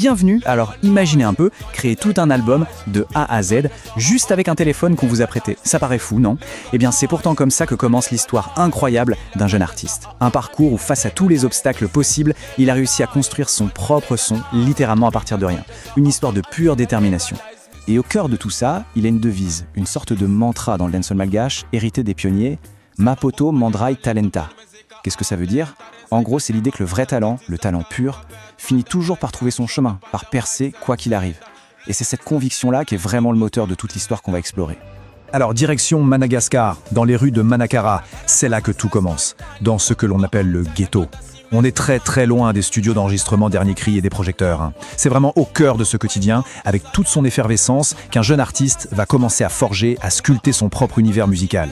bienvenue. Alors imaginez un peu, créer tout un album de A à Z, juste avec un téléphone qu'on vous a prêté. Ça paraît fou, non? Eh bien c'est pourtant comme ça que commence l'histoire incroyable d'un jeune artiste. Un parcours où face à tous les obstacles possibles, il a réussi à construire son propre son, littéralement à partir de rien. Une histoire de pure détermination. Et au cœur de tout ça, il a une devise, une sorte de mantra dans le dancehall malgache, hérité des pionniers, Mapoto Mandrai Talenta. Qu'est-ce que ça veut dire? En gros, c'est l'idée que le vrai talent, le talent pur, finit toujours par trouver son chemin, par percer quoi qu'il arrive. Et c'est cette conviction-là qui est vraiment le moteur de toute l'histoire qu'on va explorer. Alors, direction Madagascar, dans les rues de Manakara, c'est là que tout commence, dans ce que l'on appelle le ghetto. On est très loin des studios d'enregistrement Dernier Cri et des projecteurs. C'est vraiment au cœur de ce quotidien, avec toute son effervescence, qu'un jeune artiste va commencer à forger, à sculpter son propre univers musical.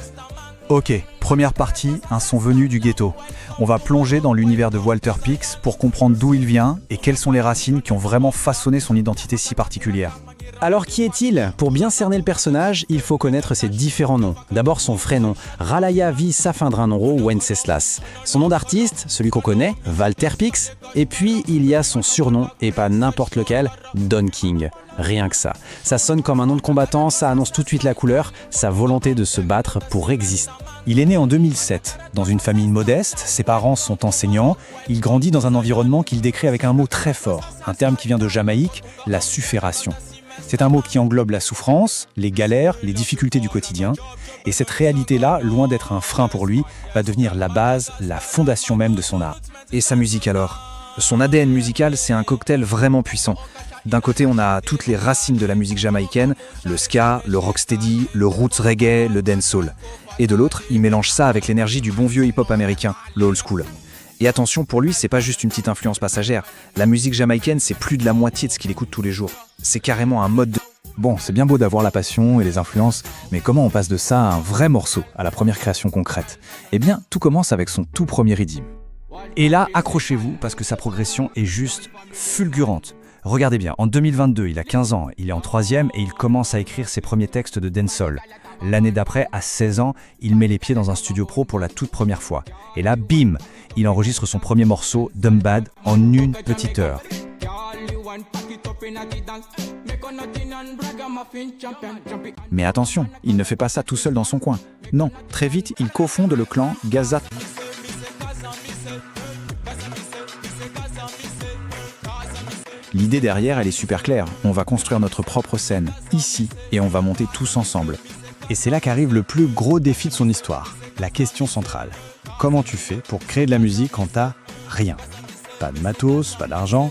Ok, première partie, un son venu du ghetto. On va plonger dans l'univers de Walter Pix pour comprendre d'où il vient et quelles sont les racines qui ont vraiment façonné son identité si particulière. Alors qui est-il? Pour bien cerner le personnage, il faut connaître ses différents noms. D'abord son vrai nom, Ralaya Vi Safindranoro Wenceslas. Son nom d'artiste, celui qu'on connaît, Walter Pix. Et puis il y a son surnom, et pas n'importe lequel, Don King. Rien que ça. Ça sonne comme un nom de combattant, ça annonce tout de suite la couleur, sa volonté de se battre pour exister. Il est né en 2007, dans une famille modeste, ses parents sont enseignants, il grandit dans un environnement qu'il décrit avec un mot très fort, un terme qui vient de Jamaïque, la suffération. C'est un mot qui englobe la souffrance, les galères, les difficultés du quotidien. Et cette réalité-là, loin d'être un frein pour lui, va devenir la base, la fondation même de son art. Et sa musique alors? Son ADN musical, c'est un cocktail vraiment puissant. D'un côté, on a toutes les racines de la musique jamaïcaine, le ska, le rocksteady, le roots reggae, le dancehall. Et de l'autre, il mélange ça avec l'énergie du bon vieux hip-hop américain, le old school. Et attention, pour lui, c'est pas juste une petite influence passagère. La musique jamaïcaine, c'est plus de la moitié de ce qu'il écoute tous les jours. C'est carrément un mode de... Bon, c'est bien beau d'avoir la passion et les influences, mais comment on passe de ça à un vrai morceau, à la première création concrète? Eh bien, tout commence avec son tout premier rythme. Et là, accrochez-vous parce que sa progression est juste fulgurante. Regardez bien, en 2022, il a 15 ans, il est en 3e et il commence à écrire ses premiers textes de dancehall. L'année d'après, à 16 ans, il met les pieds dans un studio pro pour la toute première fois. Et là, bim, il enregistre son premier morceau, Dumb Bad, en une petite heure. Mais attention, il ne fait pas ça tout seul dans son coin. Non, très vite, il cofonde le clan Gaza. L'idée derrière, elle est super claire. On va construire notre propre scène, ici, et on va monter tous ensemble. Et c'est là qu'arrive le plus gros défi de son histoire, la question centrale. Comment tu fais pour créer de la musique quand t'as rien? Pas de matos, pas d'argent.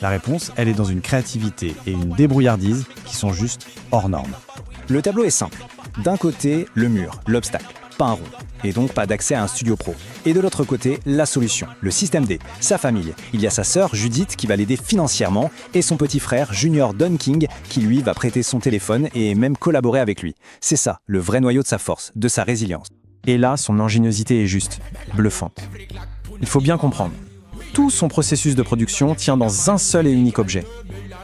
La réponse, elle est dans une créativité et une débrouillardise qui sont juste hors normes. Le tableau est simple. D'un côté, le mur, l'obstacle, pas un rond, et donc pas d'accès à un studio pro. Et de l'autre côté, la solution, le système D, sa famille. Il y a sa sœur Judith qui va l'aider financièrement et son petit frère Junior Don King qui lui va prêter son téléphone et même collaborer avec lui. C'est ça, le vrai noyau de sa force, de sa résilience. Et là, son ingéniosité est juste bluffante. Il faut bien comprendre. Tout son processus de production tient dans un seul et unique objet,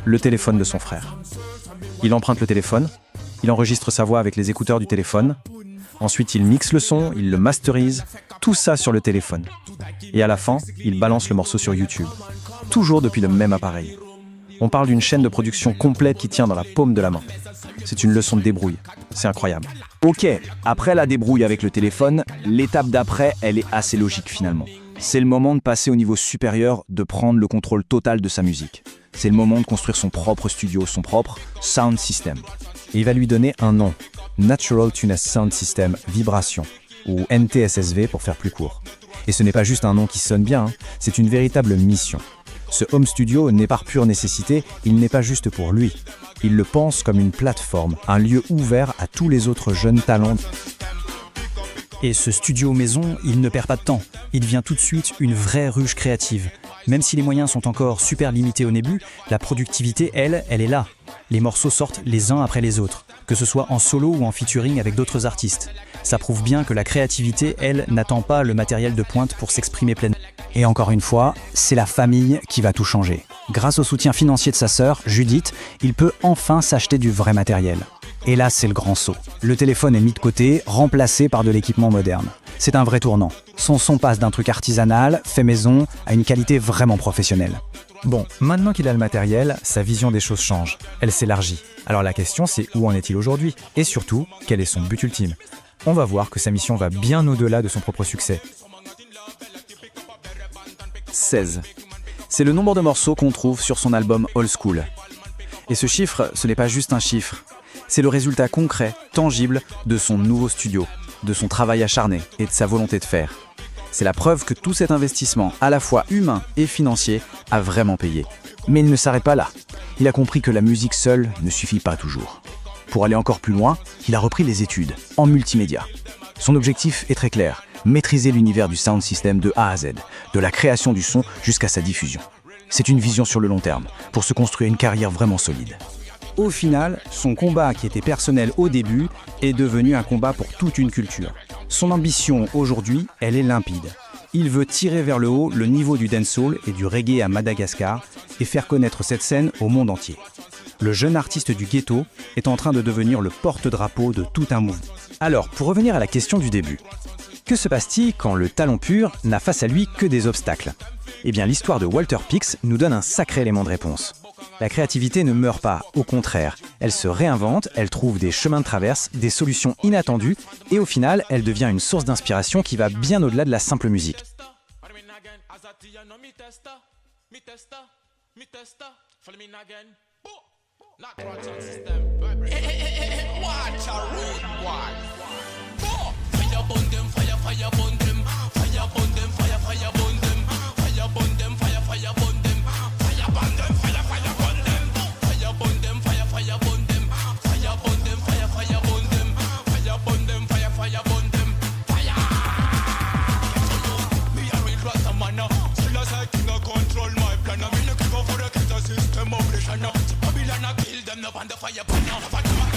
le téléphone de son frère. Il emprunte le téléphone, il enregistre sa voix avec les écouteurs du téléphone, ensuite il mixe le son, il le masterise, tout ça sur le téléphone. Et à la fin, il balance le morceau sur YouTube, toujours depuis le même appareil. On parle d'une chaîne de production complète qui tient dans la paume de la main. C'est une leçon de débrouille, c'est incroyable. Ok, après la débrouille avec le téléphone, l'étape d'après, elle est assez logique finalement. C'est le moment de passer au niveau supérieur, de prendre le contrôle total de sa musique. C'est le moment de construire son propre studio, son propre sound system. Et il va lui donner un nom, Natural Tunes Sound System Vibration, ou NTSSV pour faire plus court. Et ce n'est pas juste un nom qui sonne bien, c'est une véritable mission. Ce home studio n'est par pure nécessité, il n'est pas juste pour lui. Il le pense comme une plateforme, un lieu ouvert à tous les autres jeunes talents. Et ce studio maison, il ne perd pas de temps. Il devient tout de suite une vraie ruche créative. Même si les moyens sont encore super limités au début, la productivité, elle est là. Les morceaux sortent les uns après les autres, que ce soit en solo ou en featuring avec d'autres artistes. Ça prouve bien que la créativité, elle, n'attend pas le matériel de pointe pour s'exprimer pleinement. Et encore une fois, c'est la famille qui va tout changer. Grâce au soutien financier de sa sœur, Judith, il peut enfin s'acheter du vrai matériel. Et là, c'est le grand saut. Le téléphone est mis de côté, remplacé par de l'équipement moderne. C'est un vrai tournant. Son son passe d'un truc artisanal, fait maison, à une qualité vraiment professionnelle. Bon, maintenant qu'il a le matériel, sa vision des choses change. Elle s'élargit. Alors la question c'est où en est-il aujourd'hui? Et surtout, quel est son but ultime? On va voir que sa mission va bien au-delà de son propre succès. 16. C'est le nombre de morceaux qu'on trouve sur son album Old School. Et ce chiffre, ce n'est pas juste un chiffre. C'est le résultat concret, tangible, de son nouveau studio, de son travail acharné et de sa volonté de faire. C'est la preuve que tout cet investissement, à la fois humain et financier, a vraiment payé. Mais il ne s'arrête pas là. Il a compris que la musique seule ne suffit pas toujours. Pour aller encore plus loin, il a repris les études, en multimédia. Son objectif est très clair, maîtriser l'univers du sound system de A à Z, de la création du son jusqu'à sa diffusion. C'est une vision sur le long terme, pour se construire une carrière vraiment solide. Au final, son combat qui était personnel au début est devenu un combat pour toute une culture. Son ambition aujourd'hui, elle est limpide. Il veut tirer vers le haut le niveau du dancehall et du reggae à Madagascar et faire connaître cette scène au monde entier. Le jeune artiste du ghetto est en train de devenir le porte-drapeau de tout un mouvement. Alors, pour revenir à la question du début, que se passe-t-il quand le talent pur n'a face à lui que des obstacles? Eh bien, l'histoire de Walter Pix nous donne un sacré élément de réponse. La créativité ne meurt pas, au contraire. Elle se réinvente, elle trouve des chemins de traverse, des solutions inattendues, et au final, elle devient une source d'inspiration qui va bien au-delà de la simple musique. Babylon, I kill them, no on the fire burn.